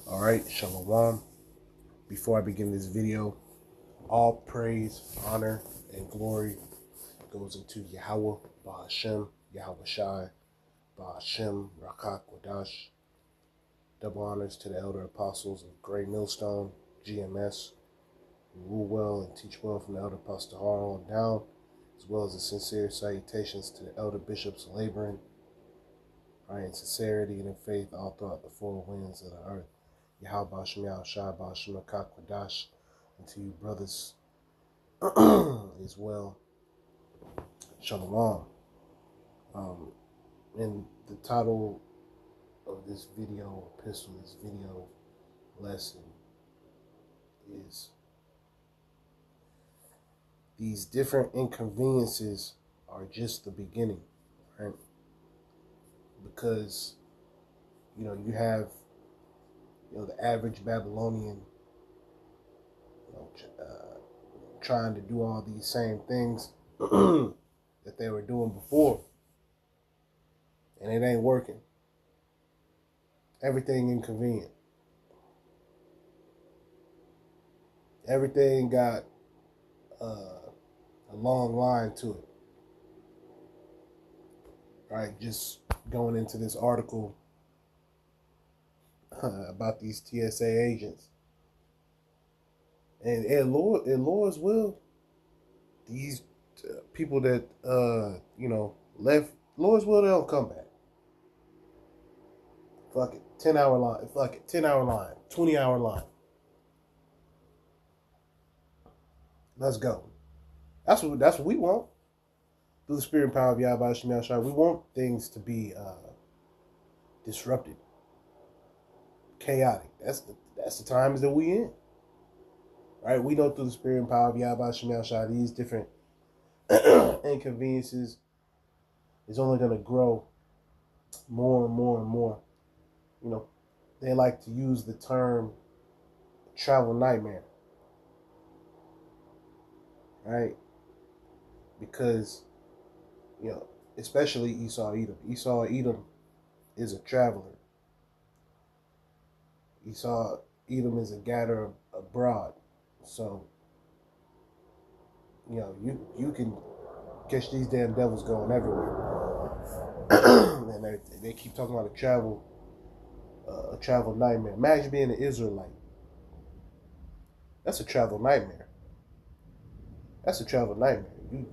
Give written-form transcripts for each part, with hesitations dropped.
All right, Shalom. Before I begin this video, all praise, honor, and glory goes into Yahweh, Bahashem, Yahweh Shai, Bahashem, Rakak, Wadash. Double honors to the elder apostles of Great Millstone, GMS, who rule well and teach well from the elder apostle Har on down, as well as the sincere salutations to the elder bishops laboring in sincerity and in faith all throughout the four winds of the earth. Yahweh Bashem Yahweh Shai Bashem Rakak Wadash, and to you brothers as well. Shalom. And the title of this video epistle, this video lesson is these different inconveniences are just the beginning, right? Because, you have, the average Babylonian, trying to do all these same things that they were doing before, and it ain't working. Everything inconvenient. Everything got a long line to it. Right, just going into this article about these TSA agents. And Lord's will, these people that, left, Lord's will, they don't come back. Fuck it, 10-hour line. Fuck it, 10-hour line, 20-hour line. Let's go. That's what we want. Through the spirit and power of Yahweh Shemel Shai, we want things to be disrupted, chaotic. That's the times that we in. Right? We know through the spirit and power of Yahweh Shemel Shai, these different inconveniences is only going to grow more and more and more. They like to use the term travel nightmare. Right? Because, especially Esau Edom. Esau Edom is a traveler. Esau Edom is a gatherer abroad. So, you can catch these damn devils going everywhere. And they keep talking about a travel nightmare. Imagine being an Israelite. That's a travel nightmare. That's a travel nightmare. You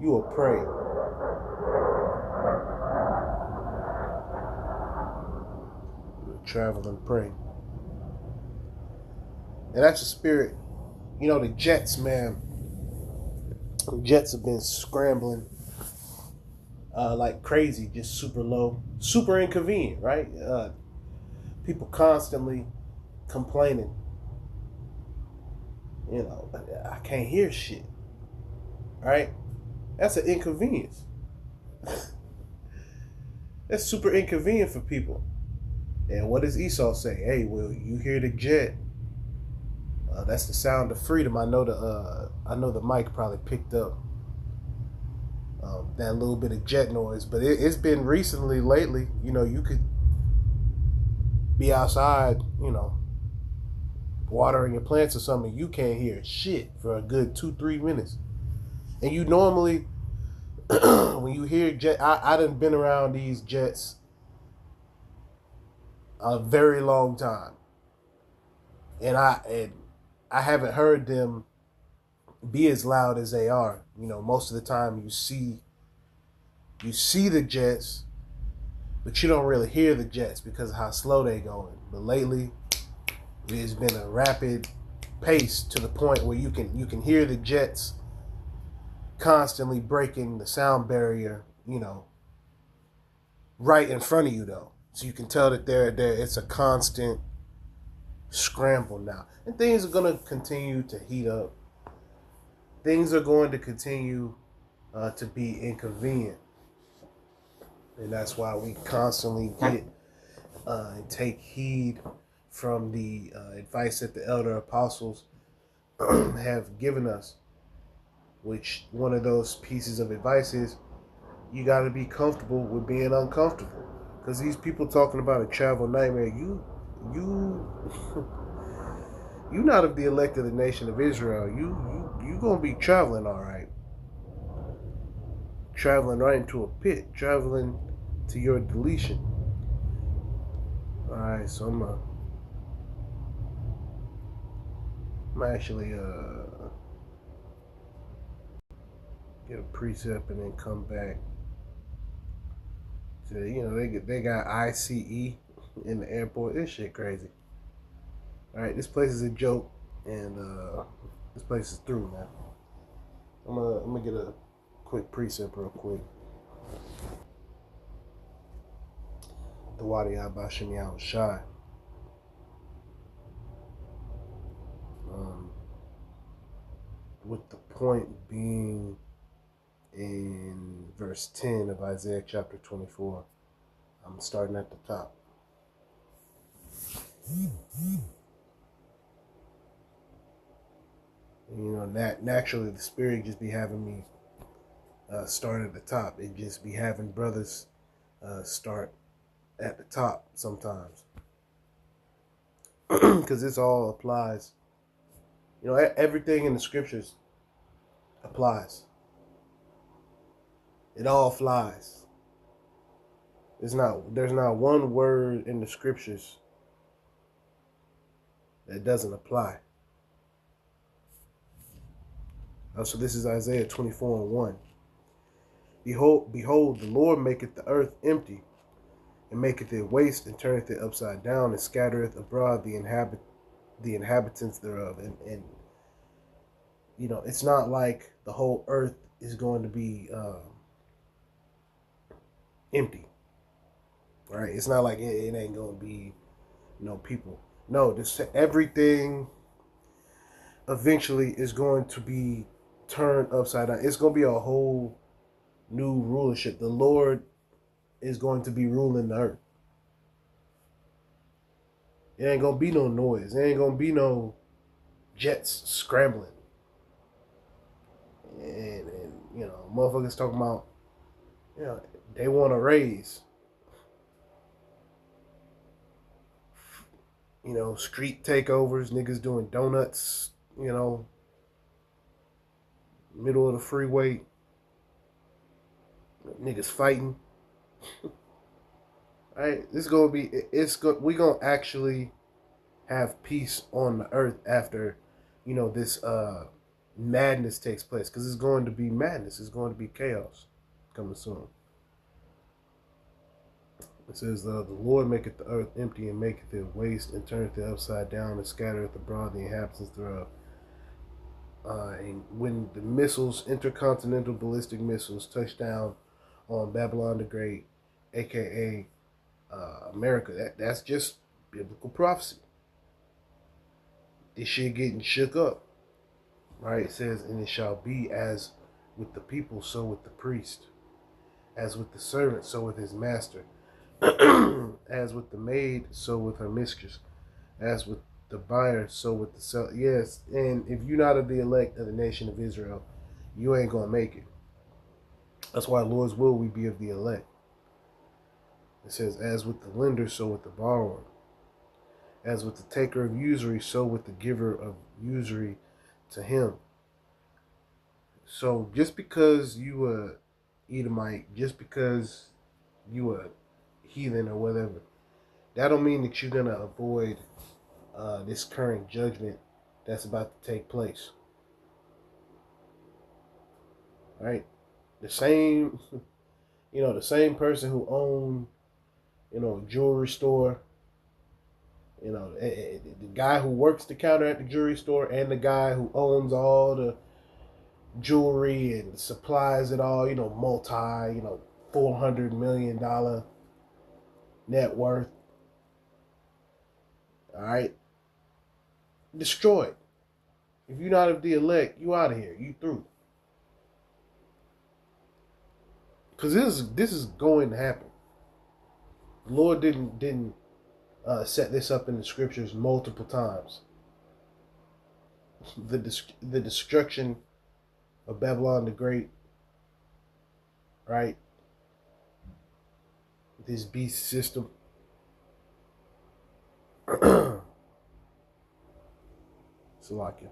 will pray. Travel and pray. And that's the spirit. The jets, man. The jets have been scrambling like crazy, just super low, super inconvenient, right? People constantly complaining. I can't hear shit. Right? That's an inconvenience. That's super inconvenient for people. And what does Esau say? Hey, well, you hear the jet? That's the sound of freedom. I know the mic probably picked up that little bit of jet noise, but it's been recently, lately. You could be outside, watering your plants or something. You can't hear shit for a good 2-3 minutes. And you normally, when you hear jet, I done been around these jets a very long time, and I haven't heard them be as loud as they are. Most of the time you see the jets, but you don't really hear the jets because of how slow they going. But lately, it's been a rapid pace to the point where you can hear the jets constantly breaking the sound barrier, right in front of you though. So you can tell that it's a constant scramble now. And things are going to continue to heat up. Things are going to continue to be inconvenient. And that's why we constantly get and take heed from the advice that the elder apostles have given us. Which one of those pieces of advice is you got to be comfortable with being uncomfortable. Because these people talking about a travel nightmare, you you not of the elect of the nation of Israel. You gonna be traveling all right, traveling right into a pit, traveling to your deletion. All right, so I'm actually get a precept and then come back. So, they got ICE in the airport. This shit crazy. All right, this place is a joke, and this place is through now. I'm gonna get a quick precept real quick. The Wadi Abashim Yahweh Shai. With the point being in verse 10 of Isaiah chapter 24. I'm starting at the top. Naturally the spirit just be having me start at the top. It just be having brothers start at the top sometimes. Because this all applies. Everything in the scriptures applies. It all flies. There's not one word in the scriptures that doesn't apply. So this is Isaiah 24:1. Behold, the Lord maketh the earth empty, and maketh it waste, and turneth it upside down, and scattereth abroad the inhabitants thereof. And it's not like the whole earth is going to be empty, right? It's not like it ain't going to be people. No, everything eventually is going to be turned upside down. It's going to be a whole new rulership. The Lord is going to be ruling the earth. It ain't going to be no noise. There ain't going to be no jets scrambling. And motherfuckers talking about, they want a raise. Street takeovers, niggas doing donuts, middle of the freeway, niggas fighting. Right, this is gonna be. We gonna actually have peace on the earth after, this madness takes place, because it's going to be madness. It's going to be chaos coming soon. It says, the Lord maketh the earth empty, and maketh it waste, and turneth it upside down, and scattereth abroad the inhabitants thereof. And when the intercontinental ballistic missiles, touch down on Babylon the Great, aka America, that's just biblical prophecy. This shit getting shook up, right? It says, and it shall be as with the people, so with the priest, as with the servant, so with his master, as with the maid, so with her mistress, as with the buyer, so with the seller. Yes, and if you're not of the elect of the nation of Israel, you ain't gonna make it. That's why, Lord's will, we be of the elect. It says, as with the lender, so with the borrower, as with the taker of usury, so with the giver of usury to him. So just because you a Edomite, just because you a heathen or whatever, that don't mean that you're gonna avoid this current judgment that's about to take place. Right? The same, the same person who owned, a jewelry store, the guy who works the counter at the jewelry store, and the guy who owns all the jewelry and supplies it all, multi, $400 million net worth. All right, destroyed. If you're not of the elect, you out of here. You through. Because this is going to happen. The Lord didn't set this up in the scriptures multiple times. The destruction of Babylon the Great, right? this beast system. Salakia.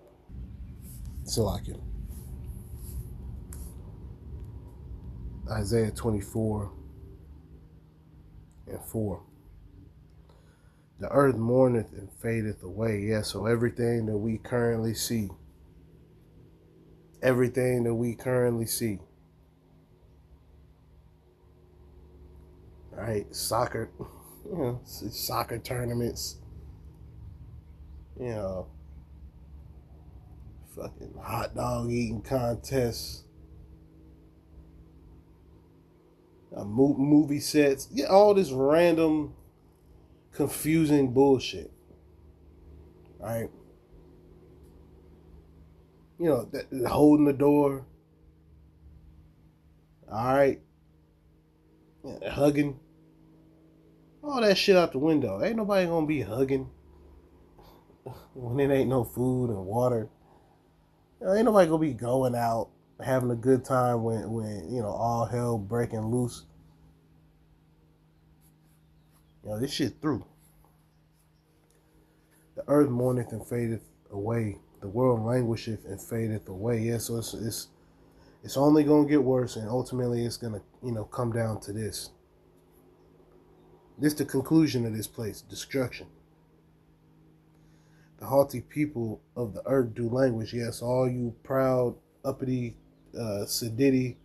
Isaiah 24:4. The earth mourneth and fadeth away. Yeah, so everything that we currently see, right? Soccer, soccer tournaments, you know, fucking hot dog eating contests, movie sets, yeah, all this random, confusing bullshit, right? You know, holding the door, all right, hugging, all that shit out the window. Ain't nobody gonna be hugging when it ain't no food and water. Ain't nobody gonna be going out having a good time when all hell breaking loose. This shit through. The earth mourneth and fadeth away. The world languisheth and fadeth away. Yeah, so it's only gonna get worse, and ultimately it's gonna come down to this. This the conclusion of this place: destruction. The haughty people of the earth do languish. Yes, all you proud, uppity, sedity,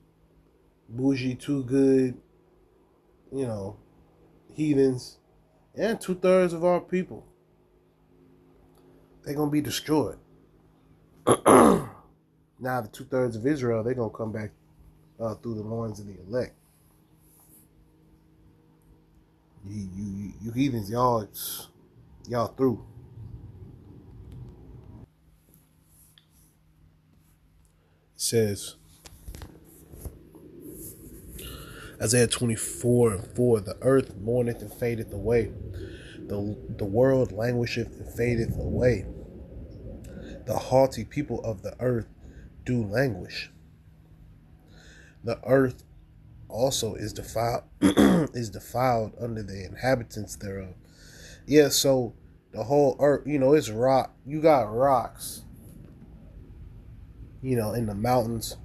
bougie, too good, heathens, and 2/3 of our people. They're going to be destroyed. Now the 2/3 of Israel, they're going to come back through the loins of the elect. You heathens, y'all through. It says, Isaiah 24:4, the earth mourneth and fadeth away. The world languisheth and fadeth away. The haughty people of the earth do languish. The earth also is defiled under the inhabitants thereof. Yeah, so the whole earth, it's rock. You got rocks, in the mountains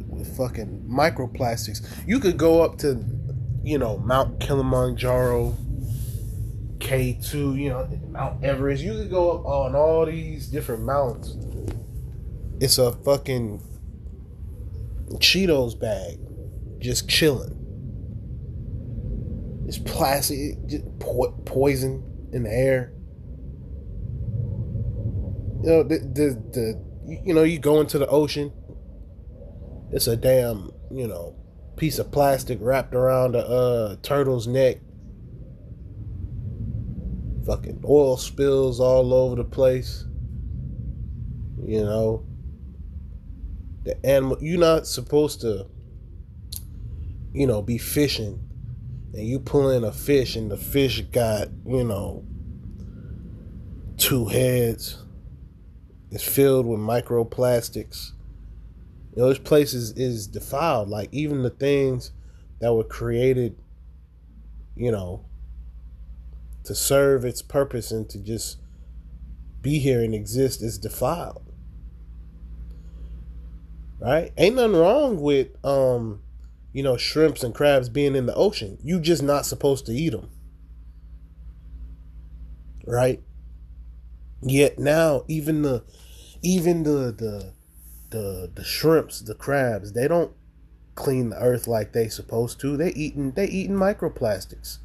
with fucking microplastics. You could go up to, Mount Kilimanjaro, K2, Mount Everest. You could go up on all these different mountains. It's a fucking Cheetos bag just chilling. It's plastic, just poison in the air. You go into the ocean. It's a damn, piece of plastic wrapped around a turtle's neck. Fucking oil spills all over the place. The animal, you're not supposed to, be fishing and you pull in a fish and the fish got, 2 heads. It's filled with microplastics. This place is defiled. Like, even the things that were created, to serve its purpose and to just be here and exist is defiled. Right? Ain't nothing wrong with shrimps and crabs being in the ocean. You just not supposed to eat them. Right? Yet now even the shrimps, the crabs, they don't clean the earth like they supposed to. They eating microplastics.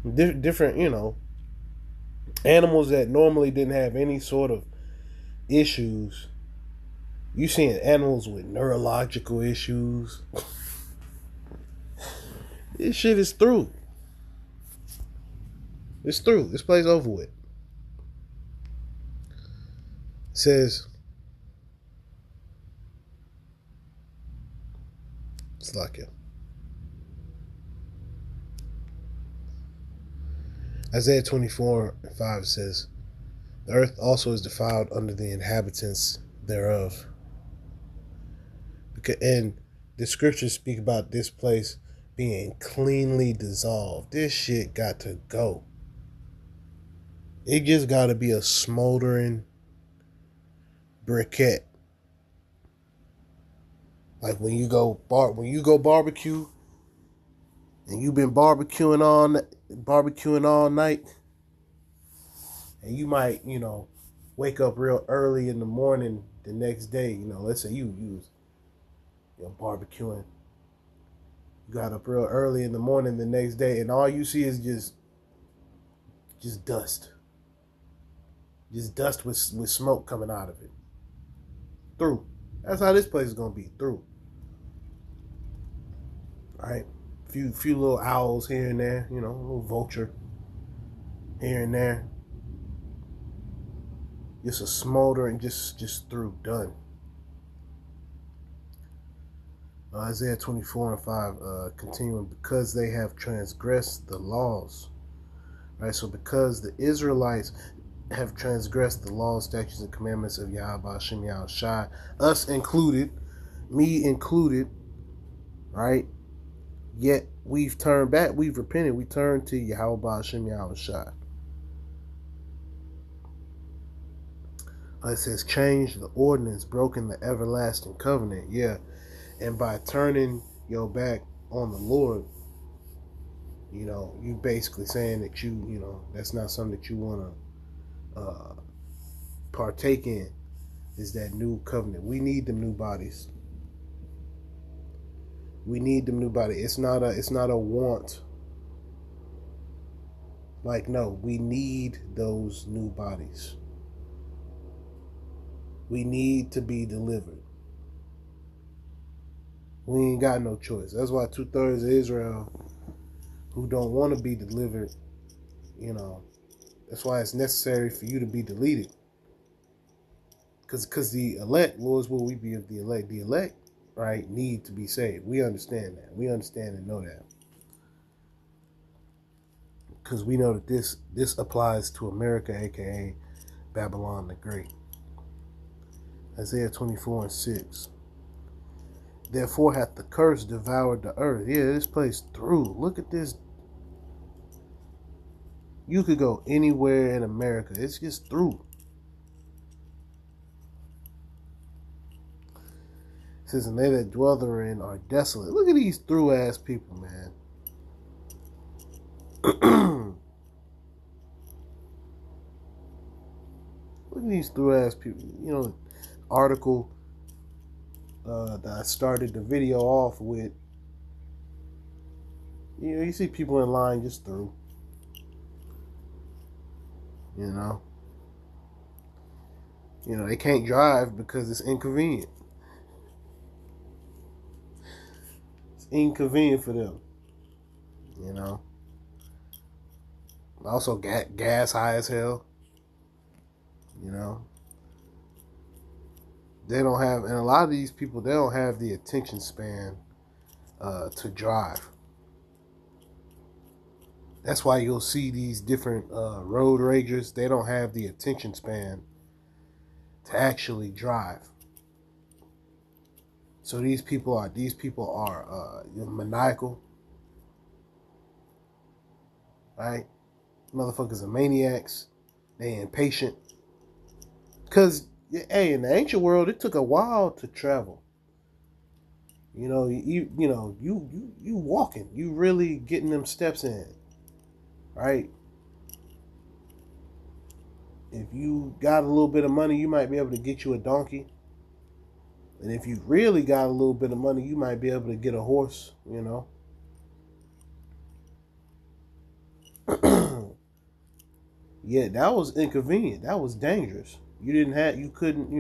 Different, animals that normally didn't have any sort of issues. You seeing animals with neurological issues. This shit is through. It's through. This play's over with. It says, it's like it. Isaiah 24:5 says, The earth also is defiled under the inhabitants thereof. And the scriptures speak about this place being cleanly dissolved. This shit got to go. It just got to be a smoldering briquette. Like when you go barbecue and you've been barbecuing all night, and you might, wake up real early in the morning the next day. Let's say you was barbecuing. You got up real early in the morning the next day, and all you see is just dust. Just dust with smoke coming out of it. Through. That's how this place is gonna be. Through. Alright? Few little owls here and there, a little vulture here and there. Just a smoldering, just through, done. Isaiah 24:5, continuing, because they have transgressed the laws. Right, so because the Israelites have transgressed the laws, statutes, and commandments of Yahweh Hashem Yahushai, us included, me included, right? Yet we've turned back, we've repented, we turned to Yahweh Hashem Yahushai. It says, change the ordinance, broken the everlasting covenant. Yeah, and by turning your back on the Lord, you basically saying that that's not something that you want to partake in, is that new covenant. We need them new bodies. We need them new bodies. It's not a want. Like, no, we need those new bodies. We need to be delivered. We ain't got no choice. That's why 2/3 of Israel who don't want to be delivered, that's why it's necessary for you to be deleted. Because the elect, Lord's will we be of the elect. The elect, right, need to be saved. We understand that. We understand and know that. Because we know that this applies to America, aka Babylon the Great. Isaiah 24:6. Therefore hath the curse devoured the earth. Yeah, this place through. Look at this. You could go anywhere in America. It's just through. It says, and they that dwell therein are desolate. Look at these through ass people, man. Look at these through ass people. Article that I started the video off with. You see people in line just through. They can't drive because it's inconvenient. It's inconvenient for them. Also, gas high as hell. They don't have, and a lot of these people, they don't have the attention span to drive. That's why you'll see these different road ragers. They don't have the attention span to actually drive. So these people are maniacal, right? Motherfuckers are maniacs. They impatient. Because, hey, in the ancient world, it took a while to travel. You walking. You really getting them steps in. Right? If you got a little bit of money, you might be able to get you a donkey. And if you really got a little bit of money, you might be able to get a horse, Yeah, that was inconvenient. That was dangerous. You couldn't,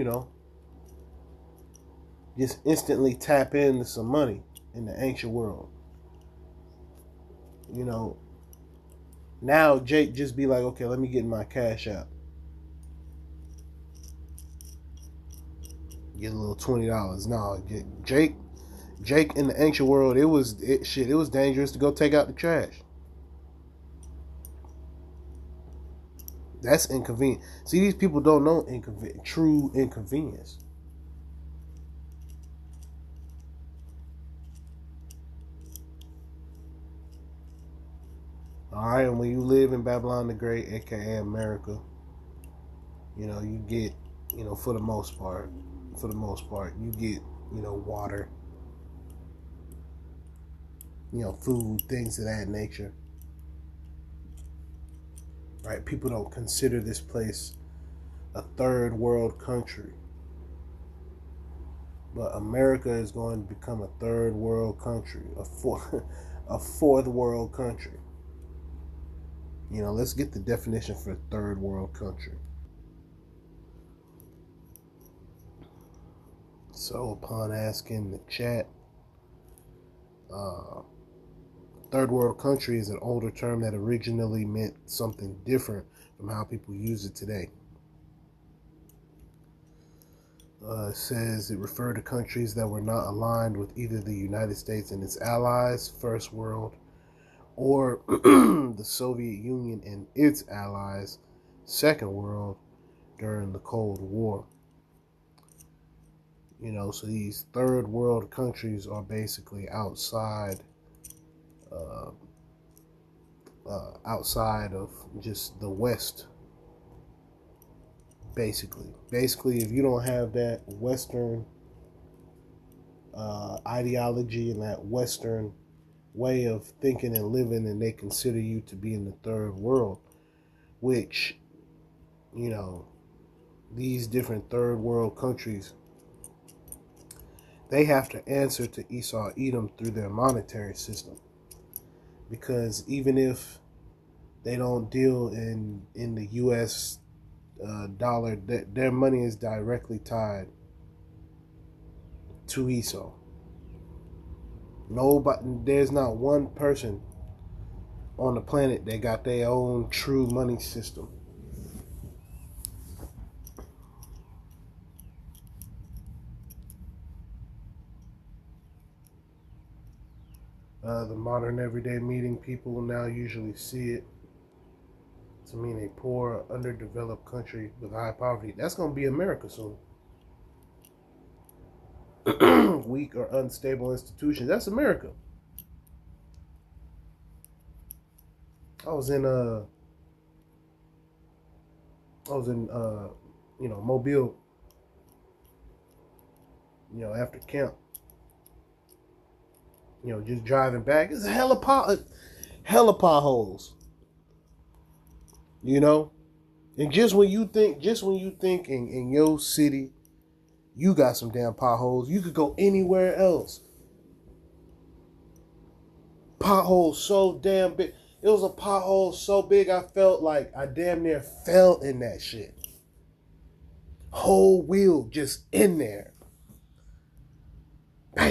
just instantly tap into some money in the ancient world. Now Jake just be like, okay, let me get my cash out. Get a little $20. No, Jake in the ancient world, it was dangerous to go take out the trash. That's inconvenient. See, these people don't know true inconvenience. All right, and when you live in Babylon the Great, aka America, you get, for the most part, you get, water, food, things of that nature. Right? People don't consider this place a third world country. But America is going to become a third world country, a fourth world country. Let's get the definition for third world country. So, upon asking the chat, third world country is an older term that originally meant something different from how people use it today. It says it referred to countries that were not aligned with either the United States and its allies, First World, or the Soviet Union and its allies, Second World, during the Cold War. So these third world countries are basically outside of just the West. Basically, if you don't have that Western ideology and that Western way of thinking and living, and they consider you to be in the third world, which, these different third world countries, they have to answer to Esau Edom through their monetary system. Because even if they don't deal in the U.S. Dollar, their money is directly tied to Esau. There's not one person on the planet that got their own true money system. The modern everyday meeting people now usually see it to mean a poor, underdeveloped country with high poverty. That's going to be America soon. Weak or unstable institutions. That's America. I was in Mobile, after camp. Just driving back. It's hella potholes. And just when you think in your city you got some damn potholes, you could go anywhere else. Potholes so damn big. It was a pothole so big I felt like I damn near fell in that shit. Whole wheel just in there.